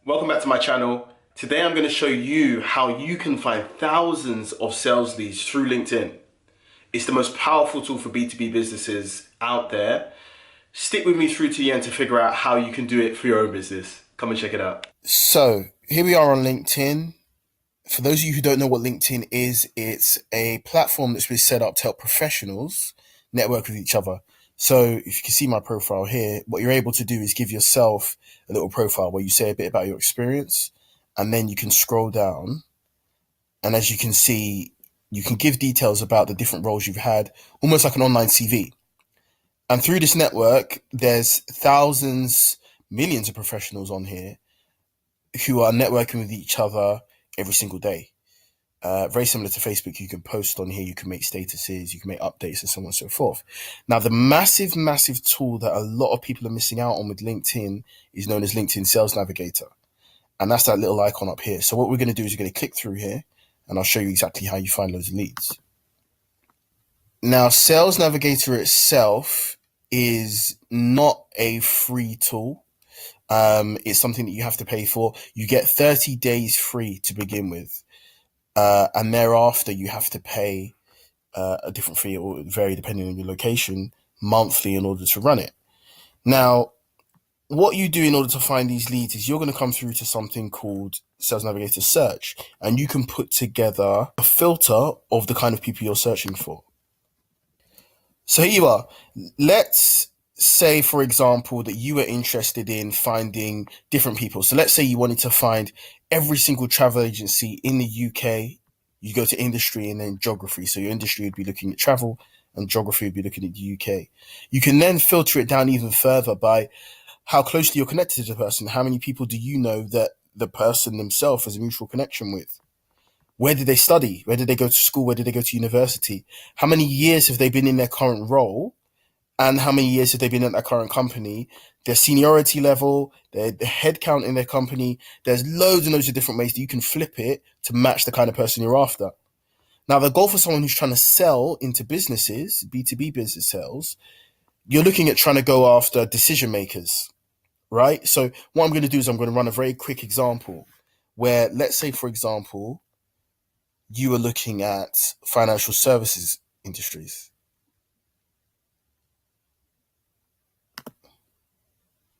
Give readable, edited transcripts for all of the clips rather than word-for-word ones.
Welcome back to my channel. Today I'm going to show you how you can find thousands of sales leads through LinkedIn. It's the most powerful tool for B2B businesses out there. Stick with me through to the end to figure out how you can do it for your own business. Come and check it out. So here we are on LinkedIn. For those of you who don't know what LinkedIn is, it's a platform that's been set up to help professionals network with each other. So if you can see my profile here, what you're able to do is give yourself a little profile where you say a bit about your experience, and then you can scroll down. And as you can see, you can give details about the different roles you've had, almost like an online CV. And through this network, there's thousands, millions of professionals on here who are networking with each other every single day. Very similar to Facebook, you can post on here, you can make statuses, you can make updates, and so on and so forth. Now, the massive tool that a lot of people are missing out on with LinkedIn is known as LinkedIn Sales Navigator. And that's that little icon up here. So what we're going to do is we're going to click through here, and I'll show you exactly how you find loads of leads. Now, Sales Navigator itself is not a free tool. It's something that you have to pay for. You get 30 days free to begin with. And thereafter, you have to pay a different fee, or vary depending on your location, monthly in order to run it. Now, what you do in order to find these leads is you're going to come through to something called Sales Navigator Search, and you can put together a filter of the kind of people you're searching for. So here you are. Let's say, for example, that you were interested in finding different people. So let's say you wanted to find every single travel agency in the UK. You go to industry and then geography. So your industry would be looking at travel and geography would be looking at the UK. You can then filter it down even further by how closely you're connected to the person. How many people do you know that the person themselves has a mutual connection with? Where did they study? Where did they go to school? Where did they go to university? How many years have they been in their current role? And how many years have they been at that current company? Their seniority level, their headcount in their company. There's loads and loads of different ways that you can flip it to match the kind of person you're after. Now, the goal for someone who's trying to sell into businesses, B2B business sales, you're looking at trying to go after decision makers, right? So what I'm going to do is I'm going to run a very quick example where, let's say, for example, you are looking at financial services industries.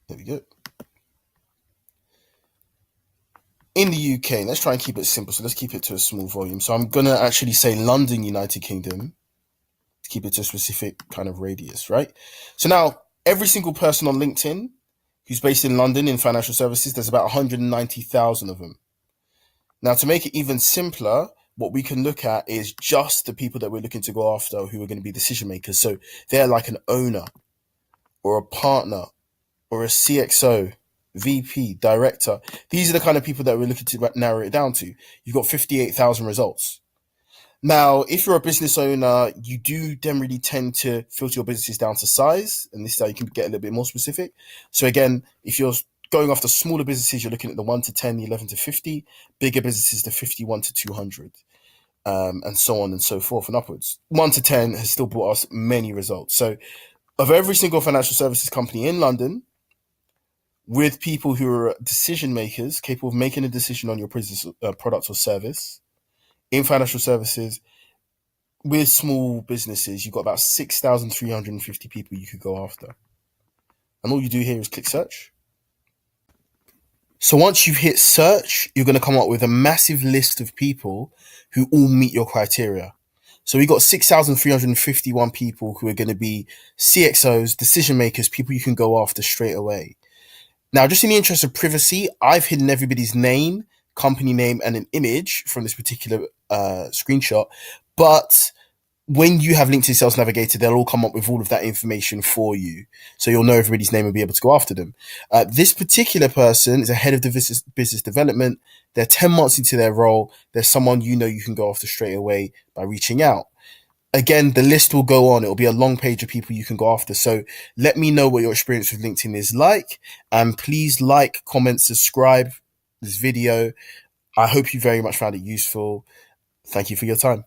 There we go. In the UK, let's try and keep it simple. So let's keep it to a small volume. So I'm going to actually say London, United Kingdom, to keep it to a specific kind of radius, right? So now every single person on LinkedIn who's based in London in financial services, there's about 190,000 of them. Now, to make it even simpler, what we can look at is just the people that we're looking to go after who are going to be decision makers. So they're like an owner or a partner or a CXO, VP, director. These are the kind of people that we're looking to narrow it down to. You've got 58,000 results. Now, if you're a business owner, you do generally tend to filter your businesses down to size, and this is how you can get a little bit more specific. So again, if you're going after smaller businesses, you're looking at the 1 to 10, the 11 to 50, bigger businesses, the 51 to 200, and so on and so forth and upwards. 1 to 10 has still brought us many results. So of every single financial services company in London, with people who are decision makers, capable of making a decision on your business, product or service, in financial services, with small businesses, you've got about 6,350 people you could go after. And all you do here is click search. So once you've hit search, you're going to come up with a massive list of people who all meet your criteria. So we got 6,351 people who are going to be CXOs, decision makers, people you can go after straight away. Now, just in the interest of privacy, I've hidden everybody's name, company name, and an image from this particular screenshot. But when you have LinkedIn Sales Navigator, they'll all come up with all of that information for you. So you'll know everybody's name and be able to go after them. This particular person is a head of the business development. They're 10 months into their role. There's someone you know you can go after straight away by reaching out. Again, the list will go on. It'll be a long page of people you can go after. So let me know what your experience with LinkedIn is like. And please like, comment, subscribe this video. I hope you very much found it useful. Thank you for your time.